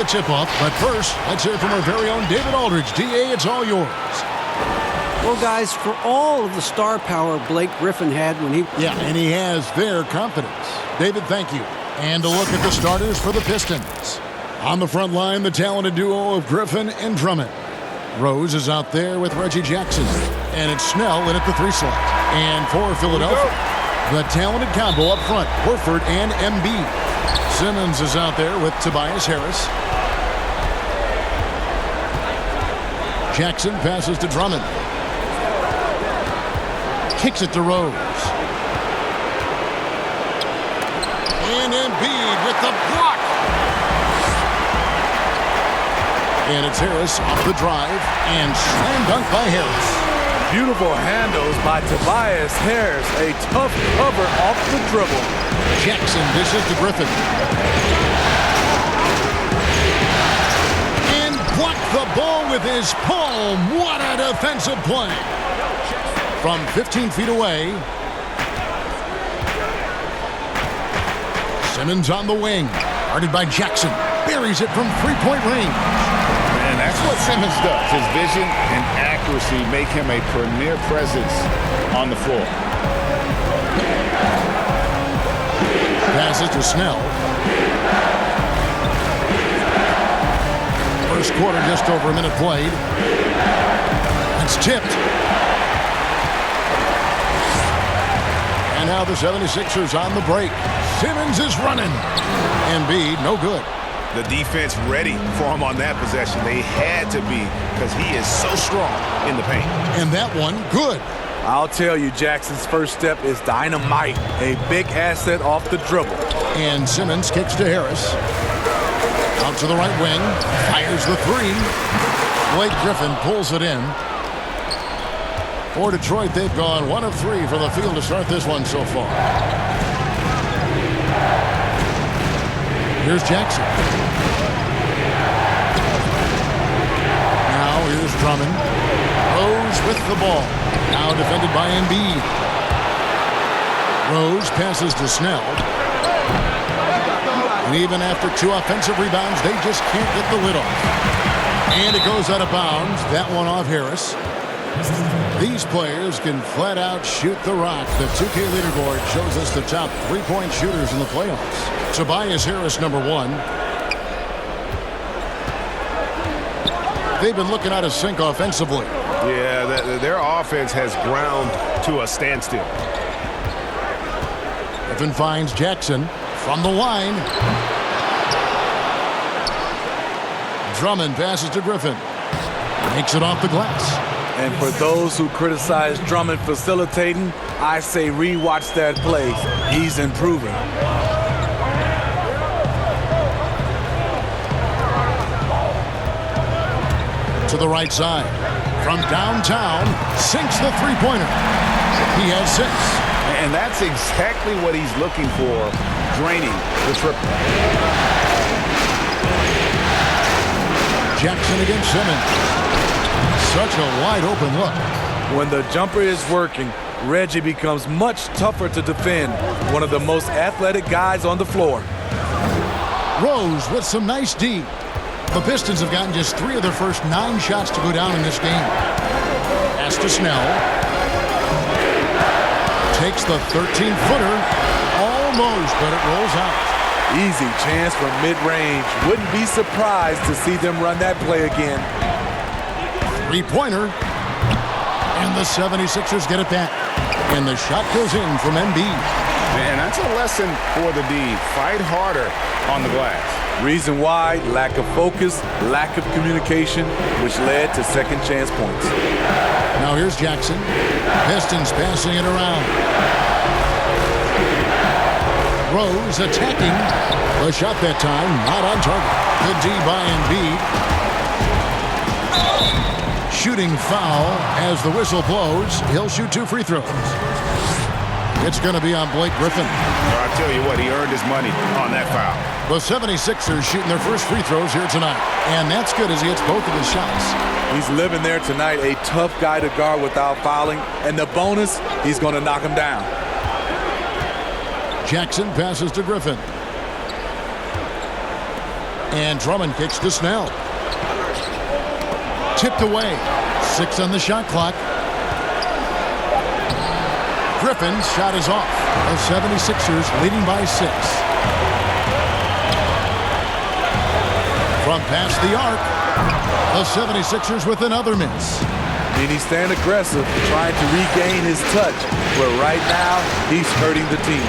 the tip-off. But first, let's hear from our very own David Aldridge. DA, it's all yours. Well, guys, for all of the star power Blake Griffin had when he... Yeah, and he has their confidence. David, thank you. And a look at the starters for the Pistons. On the front line, the talented duo of Griffin and Drummond. Rose is out there with Reggie Jackson. And it's Snell in at the 3 slot. And for Philadelphia, the talented combo up front, Horford and Embiid. Simmons is out there with Tobias Harris. Jackson passes to Drummond. Kicks it to Rose. And Embiid with the block. And it's Harris off the drive and slam dunk by Harris. Beautiful handles by Tobias Harris. A tough cover off the dribble. Jackson dishes to Griffin. And blocked the ball with his palm. What a defensive play. From 15 feet away. Simmons on the wing. Guarded by Jackson. Buries it from three-point range. And that's what Simmons does. His vision and accuracy make him a premier presence on the floor. Passes to Snell. First quarter, just over a minute played. It's tipped. And now the 76ers on the break. Simmons is running. Embiid, no good. The defense ready for him on that possession. They had to be because he is so strong in the paint. And that one, good. I'll tell you, Jackson's first step is dynamite. A big asset off the dribble. And Simmons kicks to Harris. Out to the right wing. Fires the 3. Blake Griffin pulls it in. For Detroit, they've gone 1 of 3 from the field to start this one so far. Here's Jackson. Now here's Drummond. Rose with the ball. Now defended by Embiid. Rose passes to Snell. And even after 2 offensive rebounds, they just can't get the lid off. And it goes out of bounds. That one off Harris. These players can flat out shoot the rock. The 2K leaderboard shows us the top 3-point shooters in the playoffs. Tobias Harris, number 1. They've been looking out of sync offensively. Yeah, their offense has ground to a standstill. Griffin finds Jackson from the line. Drummond passes to Griffin. Makes it off the glass. And for those who criticize Drummond facilitating, I say rewatch that play. He's improving. To the right side. From downtown, sinks the 3-pointer. He has 6. And that's exactly what he's looking for, draining the triple. Jackson against Simmons. Such a wide-open look. When the jumper is working, Reggie becomes much tougher to defend. One of the most athletic guys on the floor. Rose with some nice D. The Pistons have gotten just 3 of their first 9 shots to go down in this game. Pass to Snell. Takes the 13-footer. Almost, but it rolls out. Easy chance from mid-range. Wouldn't be surprised to see them run that play again. 3-pointer. And the 76ers get it back. And the shot goes in from Embiid. Man, that's a lesson for the D. Fight harder on the glass. Reason why, lack of focus, lack of communication, which led to second chance points. Now here's Jackson. Pistons passing it around. Rose attacking. The shot that time, not on target. Good D by Embiid. Shooting foul as the whistle blows. He'll shoot 2 free throws. It's going to be on Blake Griffin. Well, I tell you what, he earned his money on that foul. The 76ers shooting their first free throws here tonight. And that's good as he hits both of his shots. He's living there tonight, a tough guy to guard without fouling. And the bonus, he's going to knock him down. Jackson passes to Griffin. And Drummond kicks to Snell. Tipped away. 6 on the shot clock. Griffin's shot is off. The 76ers leading by 6. From past the arc, the 76ers with another miss. And he's staying aggressive, trying to regain his touch. But right now, he's hurting the team.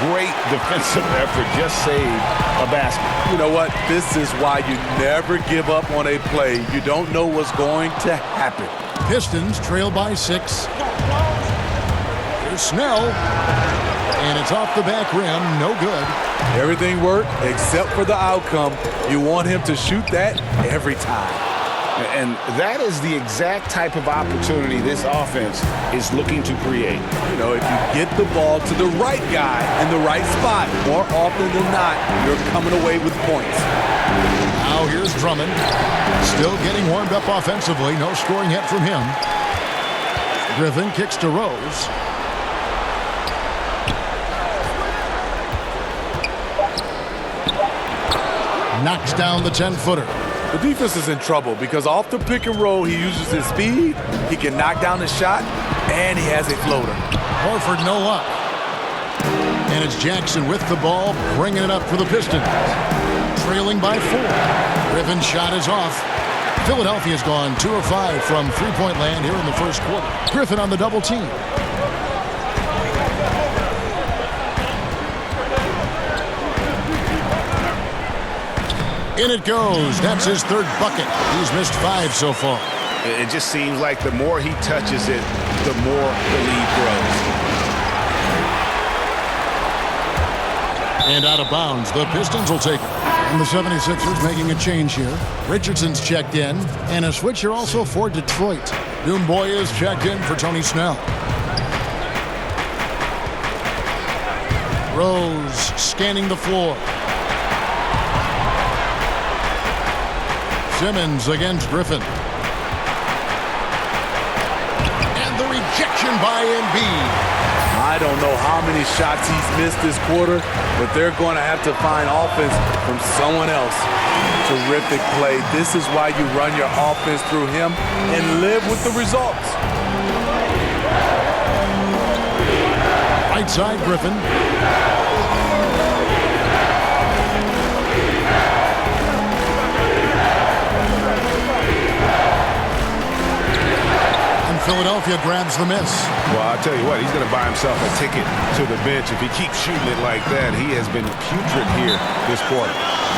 Great defensive effort. Just saved a basket. You know what? This is why you never give up on a play. You don't know what's going to happen. Pistons trail by 6. Here's Snell. And it's off the back rim. No good. Everything worked except for the outcome. You want him to shoot that every time. And that is the exact type of opportunity this offense is looking to create. You know, if you get the ball to the right guy in the right spot, more often than not, you're coming away with points. Now here's Drummond. Still getting warmed up offensively. No scoring yet from him. Griffin kicks to Rose. Knocks down the 10-footer. The defense is in trouble because off the pick and roll, he uses his speed, he can knock down the shot, and he has a floater. Horford no luck. And it's Jackson with the ball, bringing it up for the Pistons. Trailing by 4. Griffin's shot is off. Philadelphia's gone 2 of 5 from three-point land here in the first quarter. Griffin on the double team. In it goes. That's his 3rd bucket. He's missed 5 so far. It just seems like the more he touches it, the more the lead grows. And out of bounds. The Pistons will take it. And the 76ers making a change here. Richardson's checked in. And a switch here also for Detroit. Doomboy is checked in for Tony Snell. Rose scanning the floor. Simmons against Griffin. And the rejection by Embiid. I don't know how many shots he's missed this quarter, but they're going to have to find offense from someone else. Terrific play. This is why you run your offense through him and live with the results. Right side, Griffin. Philadelphia grabs the miss. Well, I'll tell you what, he's going to buy himself a ticket to the bench. If he keeps shooting it like that, he has been putrid here this quarter.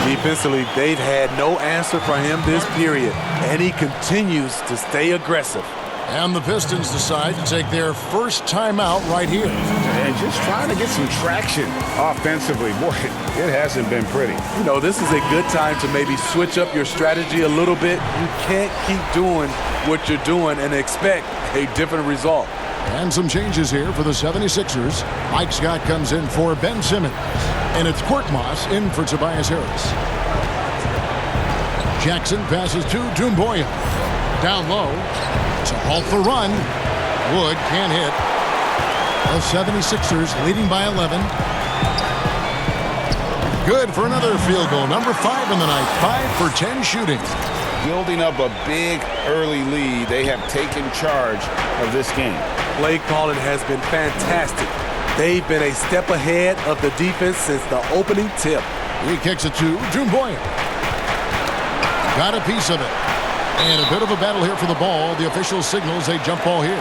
Defensively, they've had no answer for him this period, and he continues to stay aggressive. And the Pistons decide to take their first timeout right here. And just trying to get some traction offensively. Boy, it hasn't been pretty. You know, this is a good time to maybe switch up your strategy a little bit. You can't keep doing what you're doing and expect a different result. And some changes here for the 76ers. Mike Scott comes in for Ben Simmons. And it's Korkmaz in for Tobias Harris. Jackson passes to Doumbouya. Down low to halt the run. Wood can't hit. The 76ers leading by 11. Good for another field goal. Number 5 in the night. 5 for 10 shooting. Building up a big early lead. They have taken charge of this game. Play calling has been fantastic. They've been a step ahead of the defense since the opening tip. He kicks it to Doumbouya. Got a piece of it. And a bit of a battle here for the ball. The official signals a jump ball here.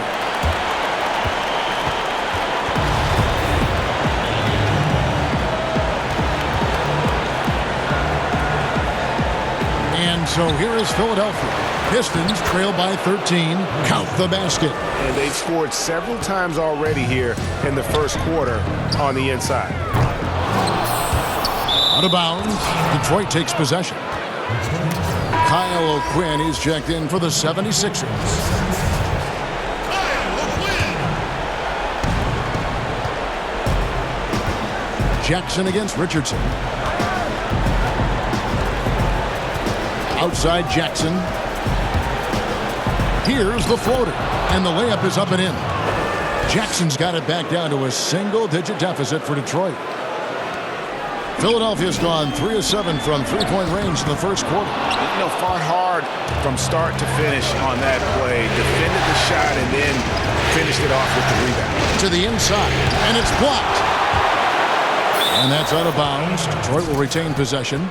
And so here is Philadelphia. Pistons trail by 13. Count the basket. And they've scored several times already here in the first quarter on the inside. Out of bounds. Detroit takes possession. Kyle O'Quinn is checked in for the 76ers. Jackson against Richardson. Outside Jackson. Here's the floater. And the layup is up and in. Jackson's got it back down to a single-digit deficit for Detroit. Philadelphia's gone 3 of 7 from three-point range in the first quarter. Fought hard from start to finish on that play. Defended the shot and then finished it off with the rebound. To the inside, and it's blocked. And that's out of bounds. Detroit will retain possession.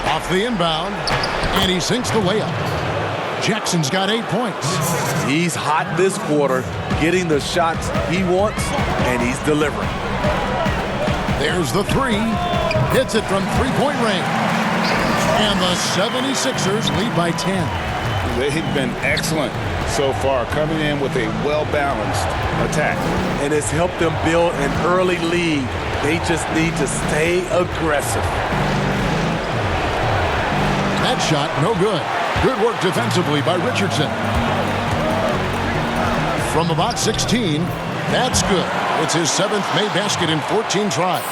Off the inbound, and he sinks the layup. Jackson's got 8 points. He's hot this quarter, getting the shots he wants, and he's delivering. There's the three. Hits it from three-point range. And the 76ers lead by 10. They've been excellent so far, coming in with a well-balanced attack. And it's helped them build an early lead. They just need to stay aggressive. That shot, no good. Good work defensively by Richardson. From about 16, that's good. It's his 7th made basket in 14 tries.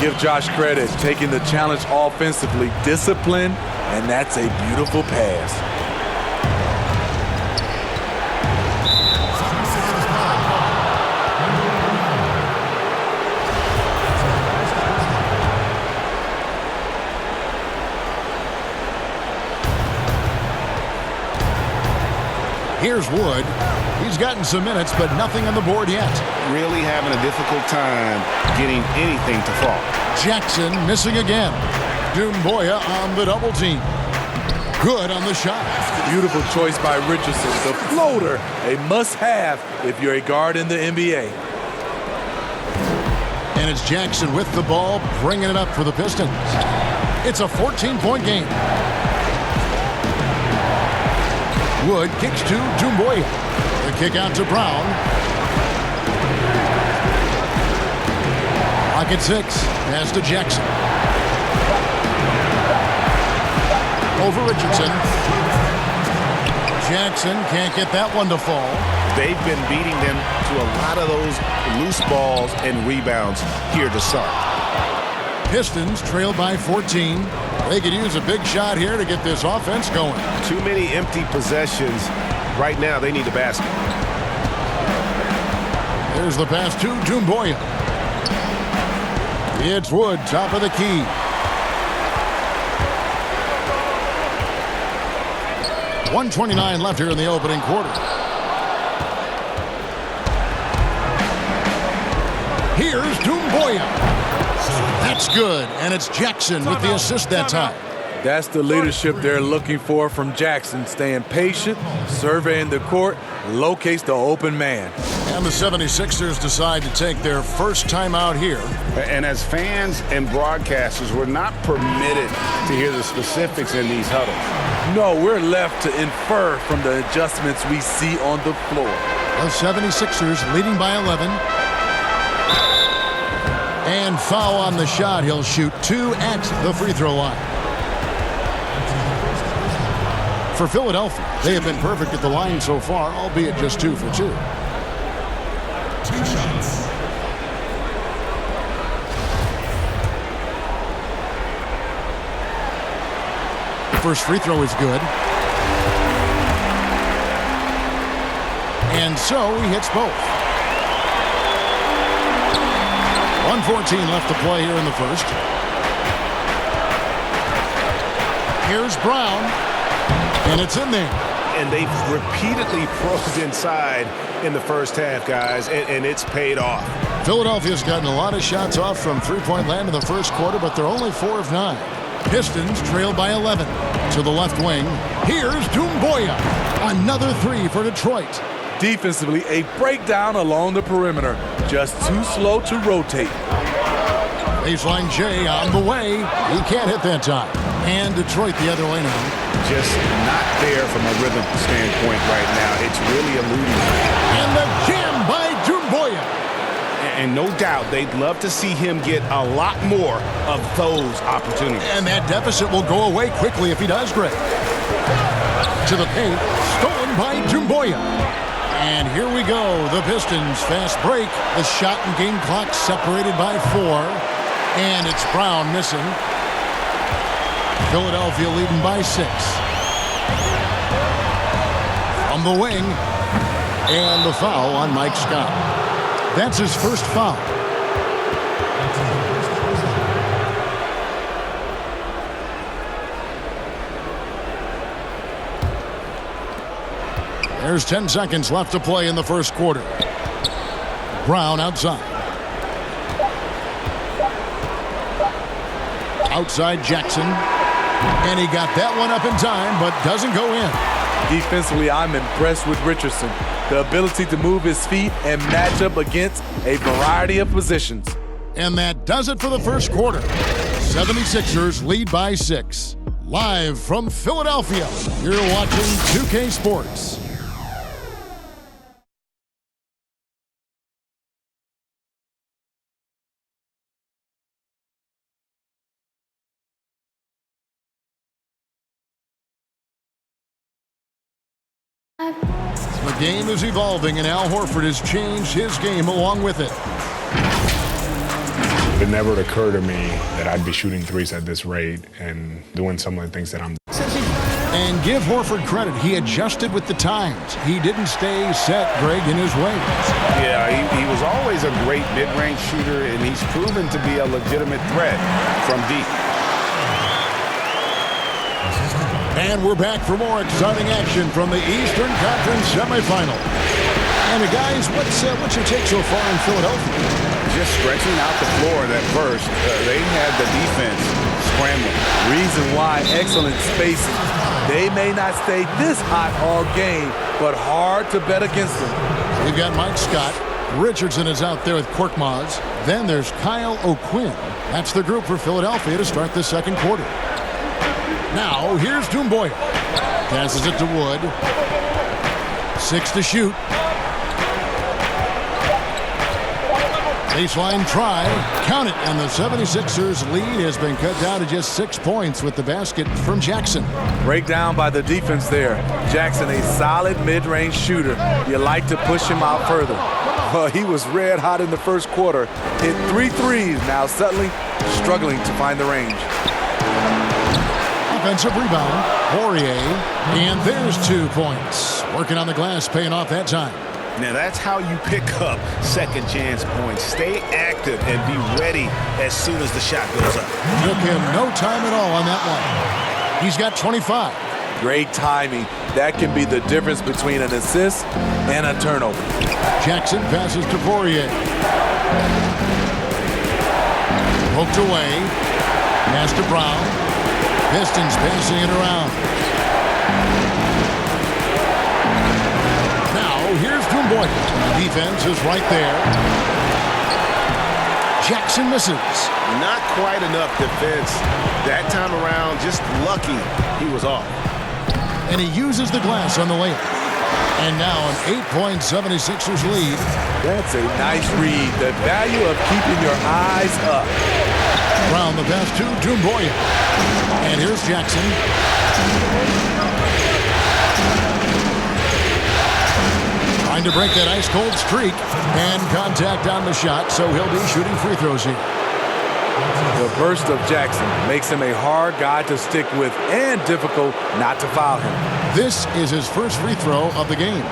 Give Josh credit, taking the challenge offensively, discipline, and that's a beautiful pass. Here's Wood. He's gotten some minutes, but nothing on the board yet. Really having a difficult time getting anything to fall. Jackson missing again. Doumbouya on the double team. Good on the shot. Beautiful choice by Richardson. The floater, a must-have if you're a guard in the NBA. And it's Jackson with the ball, bringing it up for the Pistons. It's a 14-point game. Wood kicks to Doumbouya. The kick out to Brown. Pocket 6. Pass to Jackson. Over Richardson. Jackson can't get that one to fall. They've been beating them to a lot of those loose balls and rebounds here to start. Pistons trail by 14. They could use a big shot here to get this offense going. Too many empty possessions. Right now, they need a basket. There's the pass to Doumbouya. It's Wood, top of the key. .129 left here in the opening quarter. Here's Doumbouya. That's good, and it's Jackson with the assist that time. That's the leadership they're looking for from Jackson, staying patient, surveying the court, locates the open man. And the 76ers decide to take their first time out here. And as fans and broadcasters, we're not permitted to hear the specifics in these huddles. No, we're left to infer from the adjustments we see on the floor. The 76ers leading by 11. And foul on the shot. He'll shoot 2 at the free throw line. For Philadelphia, they have been perfect at the line so far, albeit just 2 for 2. 2 shots. First free throw is good. And so he hits both. 1:14 left to play here in the first. Here's Brown. And it's in there. And they've repeatedly probed inside in the first half, guys, and it's paid off. Philadelphia's gotten a lot of shots off from three-point land in the first quarter, but they're only 4 of 9. Pistons trail by 11. To the left wing, here's Doumbouya. Another 3 for Detroit. Defensively, a breakdown along the perimeter. Just too slow to rotate. Baseline J on the way. He can't hit that time. And Detroit the other way now. Just not there from a rhythm standpoint right now. It's really eluding. And the jam by Doumbouya. And no doubt, they'd love to see him get a lot more of those opportunities. And that deficit will go away quickly if he does great. To the paint, stolen by Doumbouya. And here we go, the Pistons fast break. The shot and game clock separated by 4. And it's Brown missing. Philadelphia leading by 6. From the wing. And the foul on Mike Scott. That's his first foul. There's 10 seconds left to play in the first quarter. Brown outside. Outside Jackson. And he got that one up in time, but doesn't go in. Defensively, I'm impressed with Richardson. The ability to move his feet and match up against a variety of positions. And that does it for the first quarter. 76ers lead by 6. Live from Philadelphia, you're watching 2K Sports. The game is evolving, and Al Horford has changed his game along with it. It never occurred to me that I'd be shooting threes at this rate and doing some of the things that I'm doing. And give Horford credit. He adjusted with the times. He didn't stay set, Greg, in his ways. Yeah, he was always a great mid-range shooter, and he's proven to be a legitimate threat from deep. And we're back for more exciting action from the Eastern Conference semifinal. And guys, what's your take so far in Philadelphia? Just stretching out the floor that first. They had the defense scrambling. Reason why, excellent spacing. They may not stay this hot all game, but hard to bet against them. We've got Mike Scott. Richardson is out there with Korkmaz. Then there's Kyle O'Quinn. That's the group for Philadelphia to start the second quarter. Now, here's Doumbouya. Passes it to Wood. 6 to shoot. Baseline try. Count it. And the 76ers lead has been cut down to just 6 points with the basket from Jackson. Breakdown by the defense there. Jackson, a solid mid-range shooter. You like to push him out further. Well, he was red hot in the first quarter. Hit 3 threes. Now suddenly struggling to find the range. Offensive rebound. Poirier. And there's 2 points. Working on the glass, paying off that time. Now that's how you pick up second chance points. Stay active and be ready as soon as the shot goes up. Took him no time at all on that one. He's got 25. Great timing. That can be the difference between an assist and a turnover. Jackson passes to Poirier. Poked away. Pass to Brown. Pistons passing it around. Here's Doumbouya. The defense is right there. Jackson misses. Not quite enough defense that time around. Just lucky he was off. And he uses the glass on the layup. And now an 8-point 76ers lead. That's a nice read. The value of keeping your eyes up. Brown the pass to Doumbouya. And here's Jackson. Trying to break that ice-cold streak, and contact on the shot, so he'll be shooting free throws here. The burst of Jackson makes him a hard guy to stick with and difficult not to foul him. This is his first free throw of the game.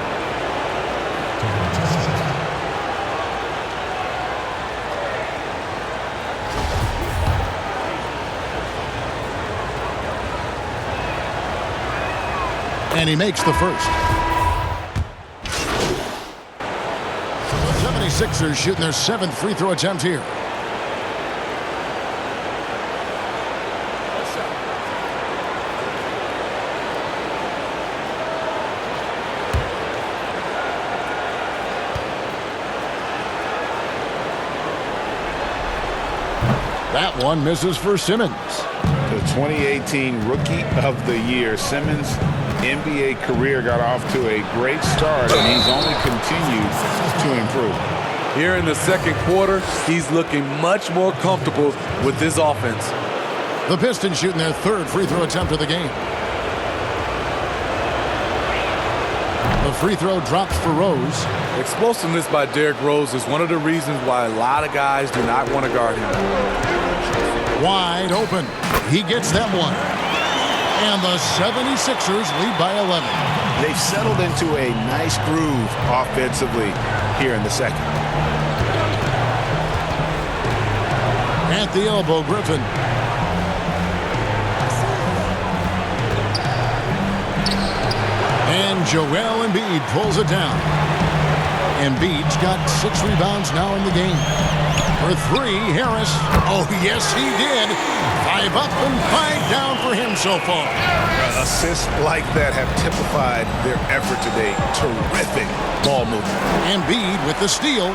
And he makes the first. 76ers shooting their 7th free throw attempt here. That one misses for Simmons. The 2018 Rookie of the Year. Simmons' NBA career got off to a great start, and he's only continued to improve. Here in the second quarter, he's looking much more comfortable with this offense. The Pistons shooting their 3rd free throw attempt of the game. The free throw drops for Rose. Explosiveness by Derrick Rose is one of the reasons why a lot of guys do not want to guard him. Wide open. He gets that one. And the 76ers lead by 11. They've settled into a nice groove offensively here in the second. At the elbow, Griffin. And Joel Embiid pulls it down. Embiid's got 6 rebounds now in the game. For 3, Harris. Oh, yes, he did. 5 up and 5 down for him so far. Assists like that have typified their effort today. Terrific ball movement. Embiid with the steal.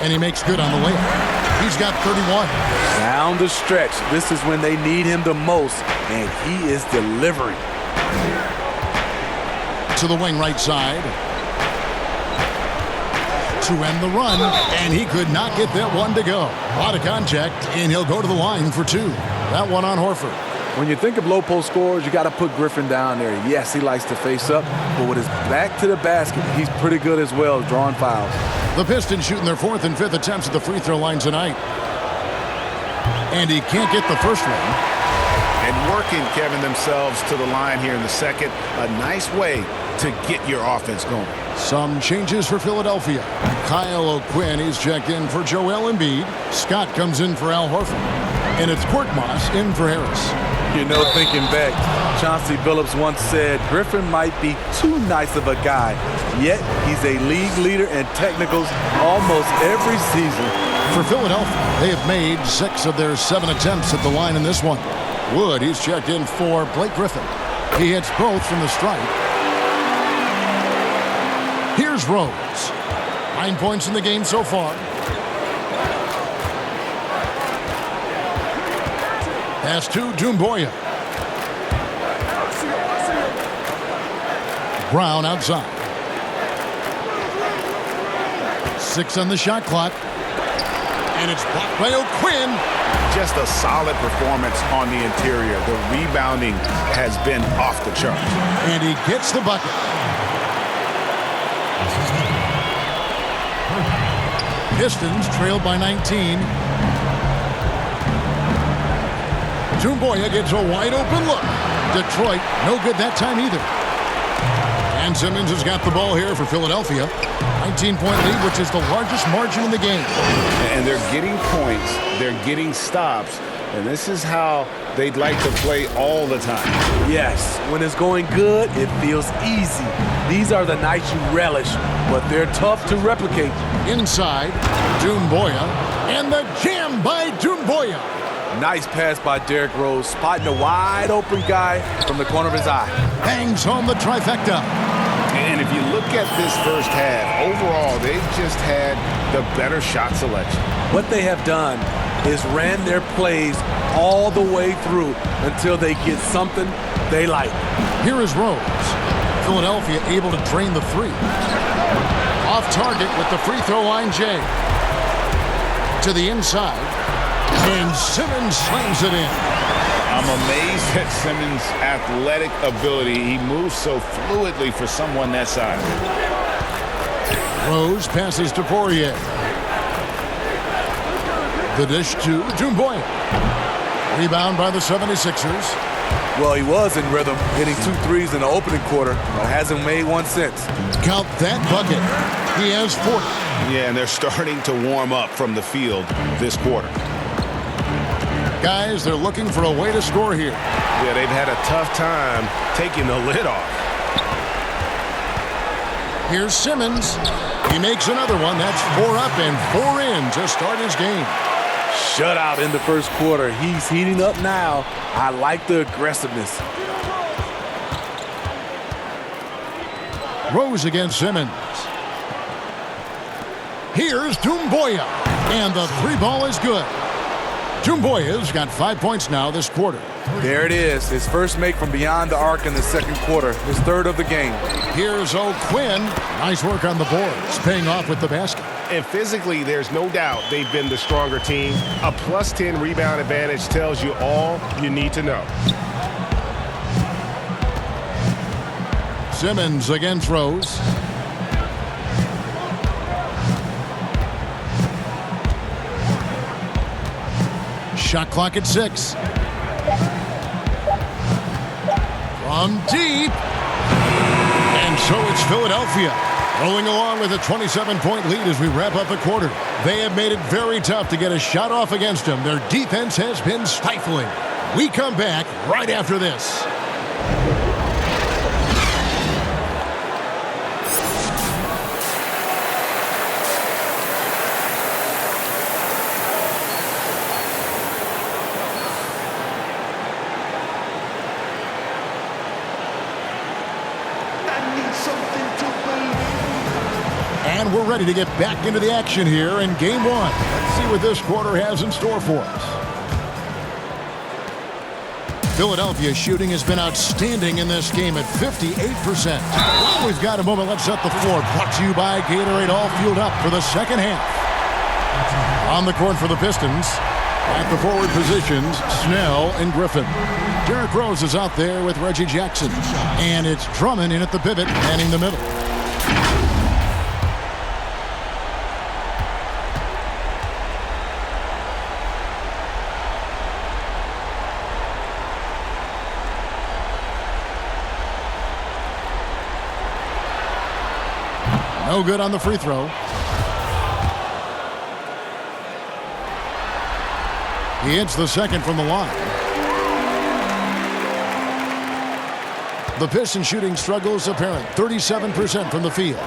And he makes good on the layup. He's got 31. Down the stretch. This is when they need him the most, and he is delivering. To the wing right side. To end the run, and he could not get that one to go. A lot of contact, and he'll go to the line for 2. That one on Horford. When you think of low post scorers, you got to put Griffin down there. Yes, he likes to face up, but with his back to the basket, he's pretty good as well, drawing fouls. The Pistons shooting their 4th and 5th attempts at the free throw line tonight. And he can't get the first one. And working, Kevin, themselves to the line here in the second. A nice way to get your offense going. Some changes for Philadelphia. Kyle O'Quinn, he's checked in for Joel Embiid. Scott comes in for Al Horford. And it's Korkmaz in for Harris. You know, thinking back, Chauncey Billups once said Griffin might be too nice of a guy, yet he's a league leader in technicals almost every season. For Philadelphia, they have made 6 of their 7 attempts at the line in this one. Wood, he's checked in for Blake Griffin. He hits both from the stripe. Here's Rose. 9 points in the game so far. Pass to Doumbouya. Brown outside. 6 on the shot clock. And it's blocked by O'Quinn. Just a solid performance on the interior. The rebounding has been off the charts. And he gets the bucket. Pistons trailed by 19. Doumbouya gets a wide open look. Detroit, no good that time either. And Simmons has got the ball here for Philadelphia. 19-point lead, which is the largest margin in the game. And they're getting points, they're getting stops, and this is how they'd like to play all the time. Yes, when it's going good, it feels easy. These are the nights you relish, but they're tough to replicate. Inside, Doumbouya, and the jam by Doumbouya. Nice pass by Derrick Rose, spotting a wide open guy from the corner of his eye. Bangs home the trifecta. And if you look at this first half, overall, they've just had the better shot selection. What they have done is ran their plays all the way through until they get something they like. Here is Rose. Philadelphia able to drain the 3. Off target with the free throw line, Jay. To the inside. And Simmons slams it in. I'm amazed at Simmons' athletic ability. He moves so fluidly for someone that size. Rose passes to Poirier. The dish to Doumbouya. Rebound by the 76ers. Well, he was in rhythm, hitting 2 threes in the opening quarter, but hasn't made one since. Count that bucket. He has 40. Yeah, and they're starting to warm up from the field this quarter. Guys, they're looking for a way to score here. Yeah, they've had a tough time taking the lid off. Here's Simmons. He makes another one. That's 4 up and 4 in to start his game. Shutout in the first quarter. He's heating up now. I like the aggressiveness. Rose against Simmons. Here's Doumbouya. And the 3 ball is good. Doumbouya's got 5 points now this quarter. There it is. His first make from beyond the arc in the second quarter. His 3rd of the game. Here's O'Quinn. Nice work on the boards. Paying off with the basket. And physically, there's no doubt they've been the stronger team. A plus 10 rebound advantage tells you all you need to know. Simmons against Rose. Shot clock at 6. From deep. And so it's Philadelphia rolling along with a 27-point lead as we wrap up the quarter. They have made it very tough to get a shot off against them. Their defense has been stifling. We come back right after this. And we're ready to get back into the action here in game one. Let's see what this quarter has in store for us. Philadelphia's shooting has been outstanding in this game at 58%. While we've got a moment, let's set the floor. Brought to you by Gatorade, all fueled up for the second half. On the court for the Pistons, at the forward positions, Snell and Griffin. Derrick Rose is out there with Reggie Jackson. And it's Drummond in at the pivot, manning the middle. No good on the free throw. He hits the second from the line. The Pistons shooting struggles apparent. 37% from the field.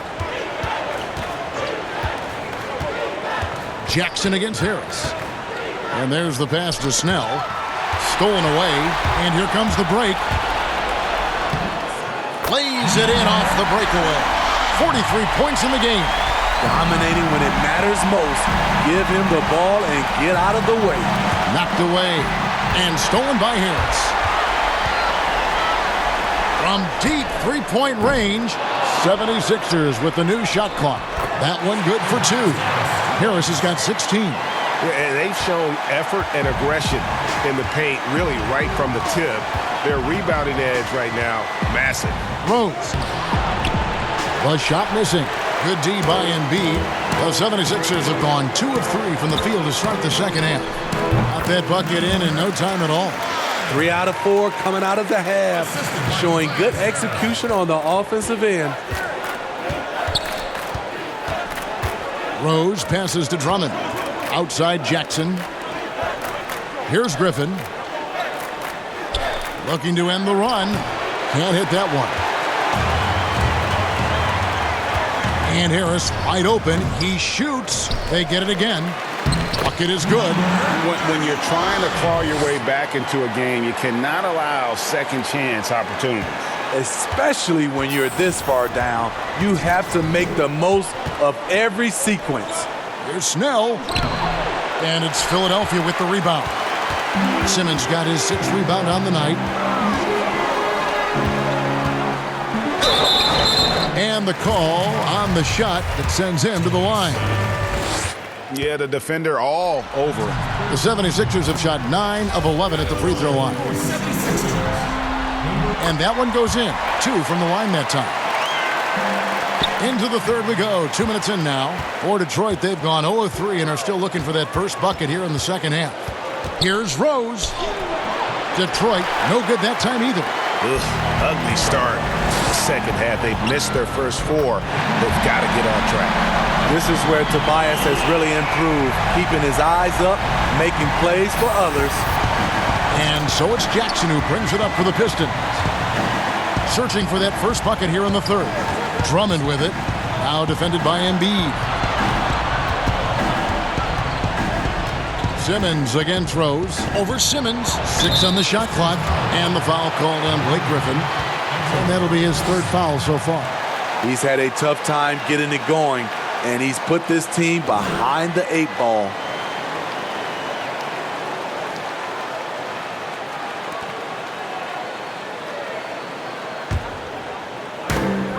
Jackson against Harris. And there's the pass to Snell. Stolen away. And here comes the break. Lays it in off the breakaway. 43 points in the game. Dominating when it matters most. Give him the ball and get out of the way. Knocked away and stolen by Harris. From deep three-point range, 76ers with the new shot clock. That one good for 2. Harris has got 16. And they've shown effort and aggression in the paint, really right from the tip. Their rebounding edge right now, massive. Rose. The shot missing. Good D by Embiid. The 76ers have gone 2 of 3 from the field to start the second half. Got that bucket in no time at all. 3 out of 4 coming out of the half. Showing good execution on the offensive end. Rose passes to Drummond. Outside Jackson. Here's Griffin. Looking to end the run. Can't hit that one. And Harris wide open. He shoots. They get it again. Bucket is good. When you're trying to claw your way back into a game, you cannot allow second chance opportunities. Especially when you're this far down, you have to make the most of every sequence. Here's Snell. And it's Philadelphia with the rebound. Simmons got his 6th rebound on the night. And the call on the shot that sends him to the line. Yeah, the defender all over him. The 76ers have shot 9 of 11 at the free throw line. And that one goes in. 2 from the line that time. Into the third we go. 2 minutes in now. For Detroit, they've gone 0 of 3 and are still looking for that first bucket here in the second half. Here's Rose. Detroit, no good that time either. Ugly start. Second half, they've missed their first 4. They've got to get on track. This is where Tobias has really improved, keeping his eyes up, making plays for others. And so it's Jackson who brings it up for the Pistons. Searching for that first bucket here in the third. Drummond with it. Now defended by Embiid. Simmons against Rose. Over Simmons. 6 on the shot clock. And the foul called on Blake Griffin. And that'll be his 3rd foul so far. He's had a tough time getting it going, and he's put this team behind the 8 ball.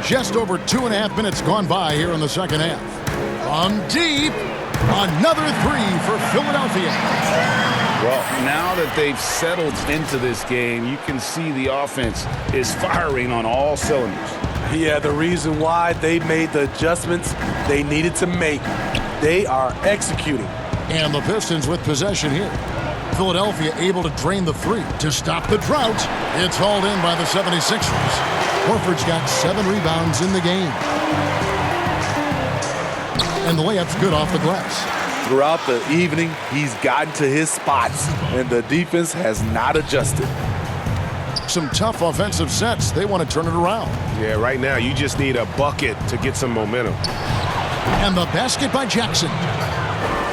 Just over 2.5 minutes gone by here in the second half. From deep, another 3 for Philadelphia. Well, now that they've settled into this game, you can see the offense is firing on all cylinders. Yeah, the reason why they made the adjustments they needed to make. They are executing. And the Pistons with possession here. Philadelphia able to drain the three to stop the drought. It's hauled in by the 76ers. Horford's got 7 rebounds in the game. And the layup's good off the glass. Throughout the evening, he's gotten to his spots, and the defense has not adjusted. Some tough offensive sets. They want to turn it around. Yeah, right now you just need a bucket to get some momentum. And the basket by Jackson.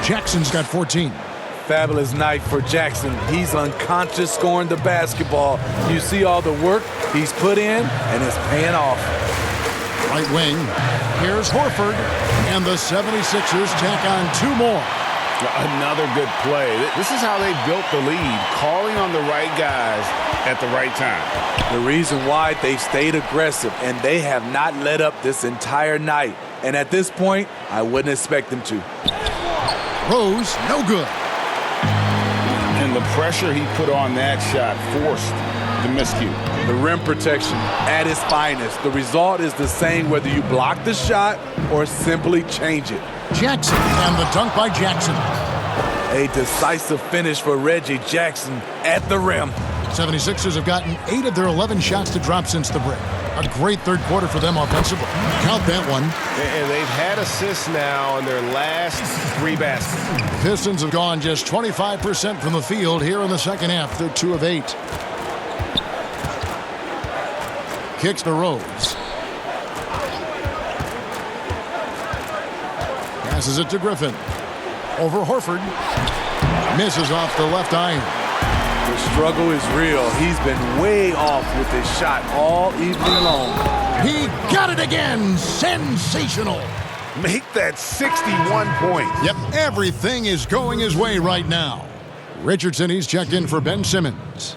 Jackson's got 14. Fabulous night for Jackson. He's unconscious scoring the basketball. You see all the work he's put in, and it's paying off. Right wing. Here's Horford. And the 76ers tack on 2 more. Another good play. This is how they built the lead, calling on the right guys at the right time. The reason why they've stayed aggressive, and they have not let up this entire night. And at this point, I wouldn't expect them to. Rose, no good. And the pressure he put on that shot forced the miscue. The rim protection at its finest. The result is the same whether you block the shot or simply change it. Jackson, and the dunk by Jackson. A decisive finish for Reggie Jackson at the rim. 76ers have gotten 8 of their 11 shots to drop since the break. A great third quarter for them offensively. Count that one. And they've had assists now in their last 3 baskets. Pistons have gone just 25% from the field here in the second half. They're 2 of 8. Kicks to Rose. Passes it to Griffin. Over Horford. Misses off the left iron. The struggle is real. He's been way off with his shot all evening long. He got it again. Sensational. Make that 61 points. Yep, everything is going his way right now. Richardson, he's checked in for Ben Simmons.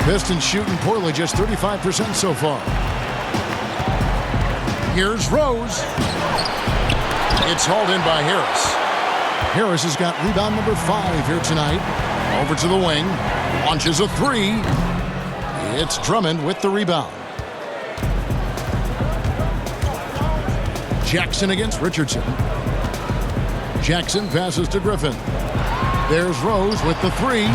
Pistons shooting poorly, just 35% so far. Here's Rose. It's hauled in by Harris. Harris has got rebound number 5 here tonight. Over to the wing. Launches a 3. It's Drummond with the rebound. Jackson against Richardson. Jackson passes to Griffin. There's Rose with the 3.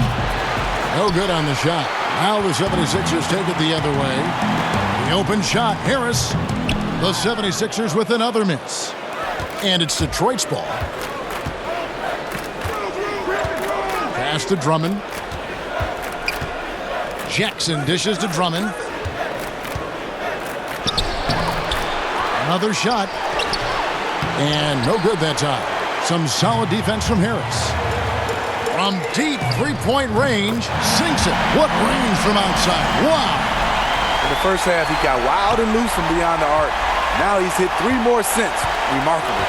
No good on the shot. Now the 76ers take it the other way. The open shot, Harris. The 76ers with another miss. And it's Detroit's ball. Pass to Drummond. Jackson dishes to Drummond. Another shot. And no good that time. Some solid defense from Harris. From deep three-point range, sinks it. What range from outside. Wow. In the first half, he got wild and loose from beyond the arc. Now he's hit 3 more since. Remarkable.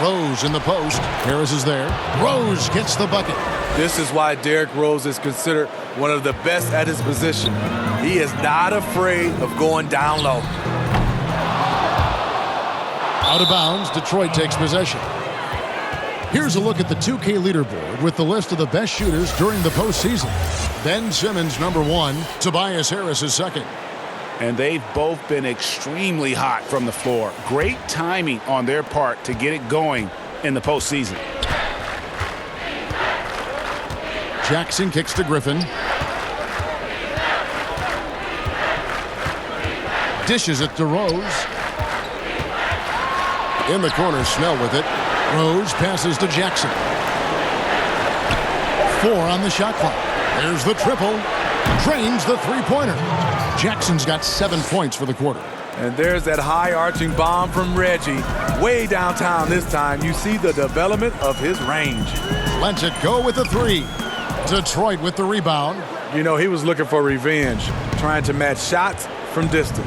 Rose in the post. Harris is there. Rose gets the bucket. This is why Derrick Rose is considered one of the best at his position. He is not afraid of going down low. Out of bounds, Detroit takes possession. Here's a look at the 2K leaderboard with the list of the best shooters during the postseason. Ben Simmons, number 1. Tobias Harris is second. And they've both been extremely hot from the floor. Great timing on their part to get it going in the postseason. Jackson kicks to Griffin. Dishes it to Rose. In the corner, Snell with it. Rose passes to Jackson. 4 on the shot clock. There's the triple. Drains the three-pointer. Jackson's got 7 points for the quarter. And there's that high-arching bomb from Reggie. Way downtown this time. You see the development of his range. Lets it go with the 3. Detroit with the rebound. You know, he was looking for revenge, trying to match shots from distance.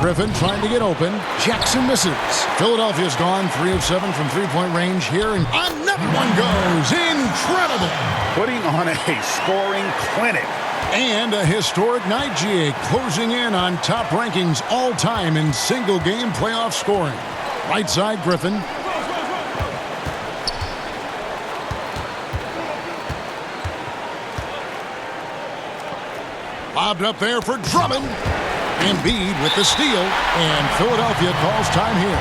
Griffin trying to get open. Jackson misses. Philadelphia's gone 3 of 7 from three-point range here, and another one goes. Incredible. Putting on a scoring clinic. And a historic night, GA, closing in on top rankings all time in single-game playoff scoring. Right side, Griffin. Lobbed up there for Drummond. Embiid with the steal, and Philadelphia calls time here.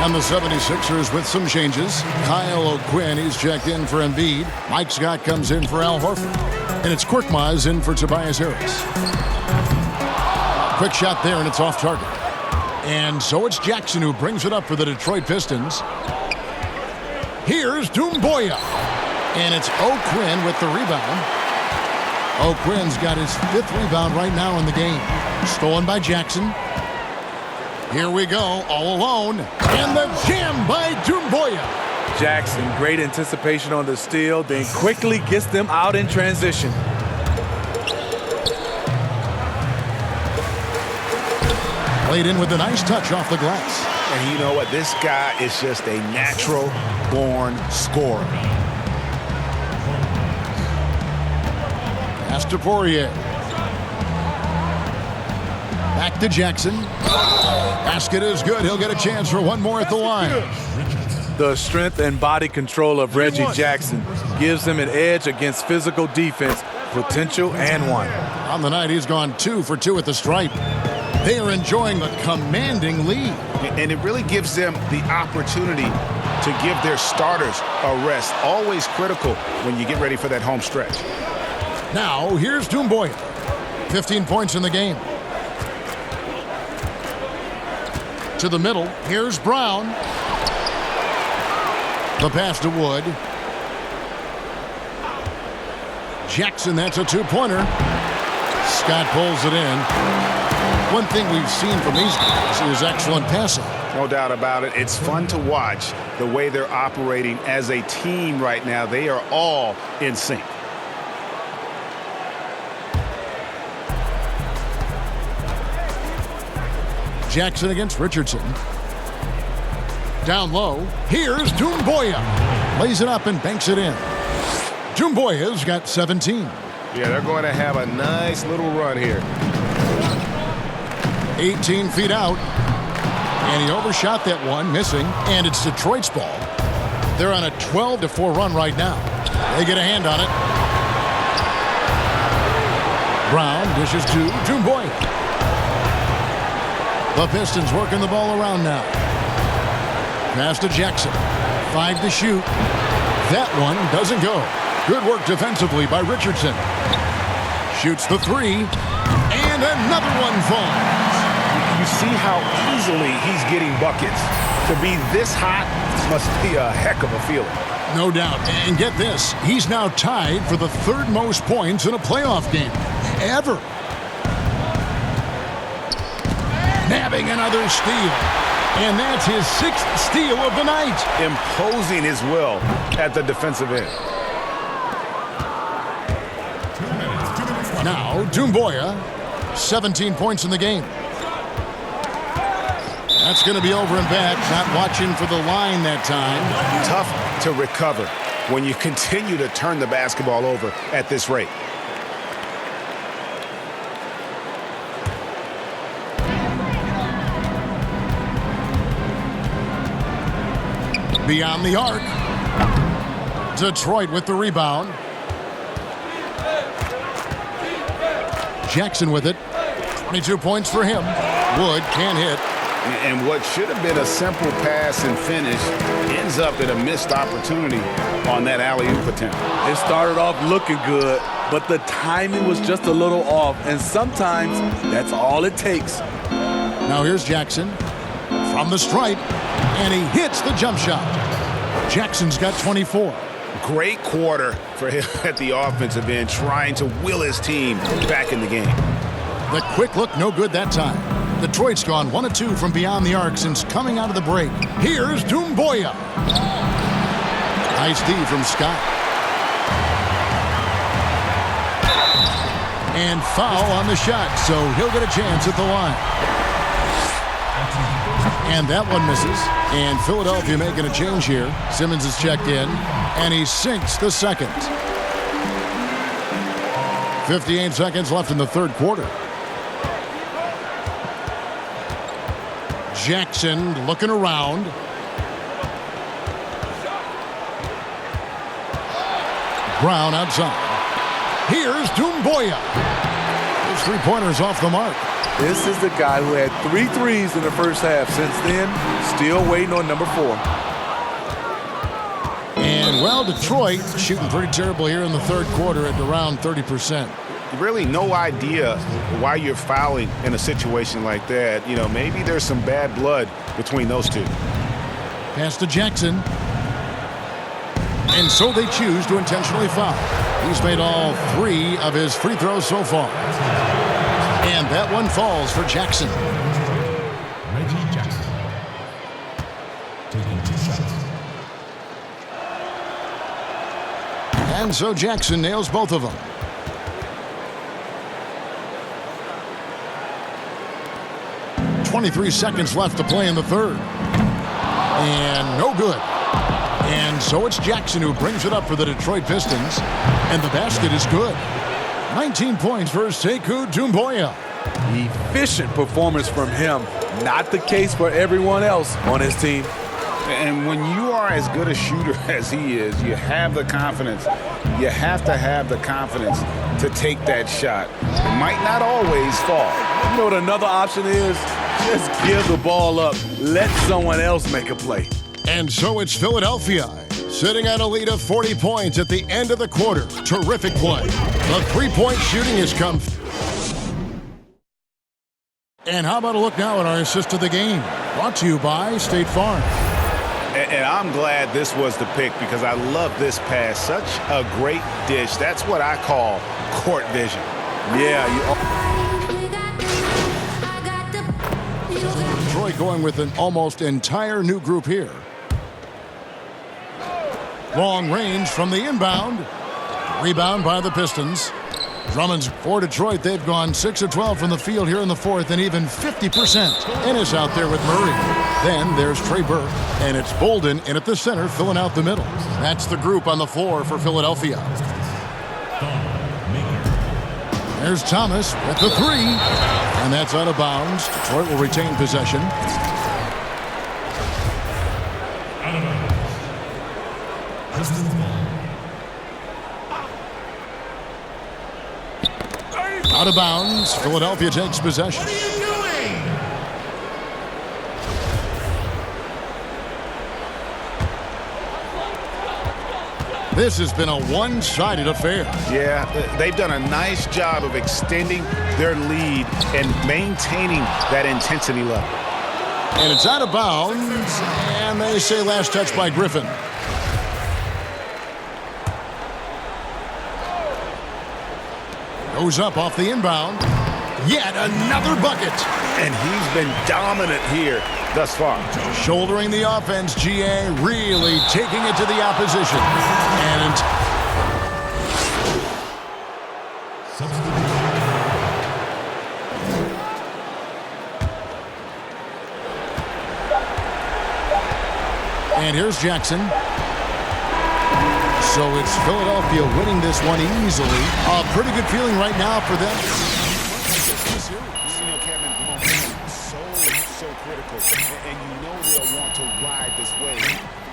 And the 76ers with some changes. Kyle O'Quinn, he's checked in for Embiid. Mike Scott comes in for Al Horford. And it's Korkmaz in for Tobias Harris. Quick shot there, and it's off target. And so it's Jackson who brings it up for the Detroit Pistons. Here's Doumbouya. And it's O'Quinn with the rebound. O'Quinn's got his 5th rebound right now in the game. Stolen by Jackson. Here we go, all alone, and the jam by Doumbouya. Jackson, great anticipation on the steal, then quickly gets them out in transition. Played in with a nice touch off the glass. And you know what? This guy is just a natural-born scorer. Pass to Poirier. Back to Jackson. Basket is good. He'll get a chance for one more at the line. The strength and body control of Reggie Jackson gives him an edge against physical defense, potential and one. On the night, he's gone 2 for 2 at the stripe. They are enjoying a commanding lead. And it really gives them the opportunity to give their starters a rest. Always critical when you get ready for that home stretch. Now, here's Doumbouya. 15 points in the game. To the middle, here's Brown. The pass to Wood. Jackson, that's a 2-pointer. Scott pulls it in. One thing we've seen from these guys is excellent passing. No doubt about it. It's fun to watch the way they're operating as a team right now. They are all in sync. Jackson against Richardson. Down low, here's Doumbouya. Lays it up and banks it in. Doumbouya's got 17. Yeah, they're going to have a nice little run here. 18 feet out. And he overshot that one, missing. And it's Detroit's ball. They're on a 12-4 run right now. They get a hand on it. Brown dishes to Doumbouya. The Pistons working the ball around now. Pass to Jackson. 5 to shoot. That one doesn't go. Good work defensively by Richardson. Shoots the 3. And another one falls. You see how easily he's getting buckets. To be this hot must be a heck of a feeling. No doubt. And get this. He's now tied for the 3rd most points in a playoff game ever. Nabbing another steal. And that's his 6th steal of the night. Imposing his will at the defensive end. Now, Doumbouya, 17 points in the game. That's going to be over and back. Not watching for the line that time. Tough to recover when you continue to turn the basketball over at this rate. Beyond the arc. Detroit with the rebound. Jackson with it. 22 points for him. Wood can't hit. And what should have been a simple pass and finish ends up in a missed opportunity on that alley-oop attempt. It started off looking good, but the timing was just a little off, and sometimes that's all it takes. Now here's Jackson from the stripe, and he hits the jump shot. Jackson's got 24. Great quarter for him at the offensive end, trying to will his team back in the game. The quick look, no good that time. Detroit's gone 1 of 2 from beyond the arc since coming out of the break. Here's Doumbouya. Nice D from Scott. And foul on the shot, so he'll get a chance at the line. And that one misses. And Philadelphia making a change here. Simmons is checked in, and he sinks the second. 58 seconds left in the 3rd quarter. Jackson looking around. Brown outside. Here's Doumbouya. His three-pointer's off the mark. This is the guy who had 3 threes in the first half. Since then, still waiting on number 4. And, well, Detroit shooting pretty terrible here in the third quarter at around 30%. Really no idea why you're fouling in a situation like that. You know, maybe there's some bad blood between those two. Pass to Jackson. And so they choose to intentionally foul. He's made all 3 of his free throws so far. And that one falls for Jackson. Reggie Jackson taking 2 shots. And so Jackson nails both of them. .23 seconds left to play in the third. And no good. And so it's Jackson who brings it up for the Detroit Pistons. And the basket is good. 19 points for Sekou Doumbouya. Efficient performance from him. Not the case for everyone else on his team. And when you are as good a shooter as he is, you have the confidence. You have to have the confidence to take that shot. It might not always fall. You know what another option is? Just give the ball up. Let someone else make a play. And so it's Philadelphia, sitting at a lead of 40 points at the end of the quarter. Terrific play. The three-point shooting has come. And how about a look now at our assist of the game? Brought to you by State Farm. And I'm glad this was the pick because I love this pass. Such a great dish. That's what I call court vision. Yeah, Detroit going with an almost entire new group here. Long range from the inbound. Rebound by the Pistons. Drummond's for Detroit. They've gone 6 of 12 from the field here in the fourth and even 50%. Ennis out there with Murray. Then there's Trey Burke. And it's Bolden in at the center, filling out the middle. That's the group on the floor for Philadelphia. There's Thomas with the 3. And that's out of bounds. Detroit will retain possession. Out of bounds. Philadelphia takes possession. What are you doing? This has been a one-sided affair. Yeah, they've done a nice job of extending their lead and maintaining that intensity level. And it's out of bounds. And they say last touch by Griffin. Goes up off the inbound. Yet another bucket. And he's been dominant here thus far. Shouldering the offense, GA really taking it to the opposition. And here's Jackson. So it's Philadelphia winning this one easily. A pretty good feeling right now for them. You know, Kevin, momentum is so critical, and you know they'll want to ride this wave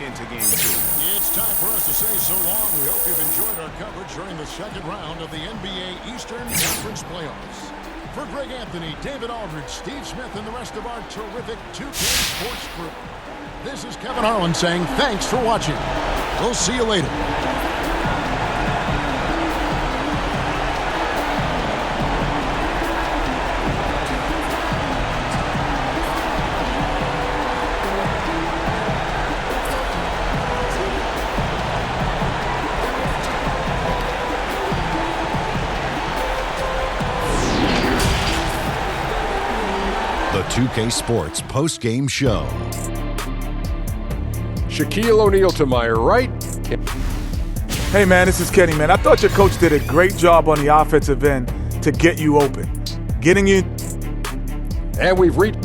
into game 2. It's time for us to say so long. We hope you've enjoyed our coverage during the second round of the NBA Eastern Conference Playoffs. For Greg Anthony, David Aldridge, Steve Smith, and the rest of our terrific 2K Sports crew, this is Kevin Harlan saying thanks for watching. We'll see you later. The 2K Sports post-game show. Shaquille O'Neal to my right. Hey, man, this is Kenny, man. I thought your coach did a great job on the offensive end to get you open. Getting you. And we've reached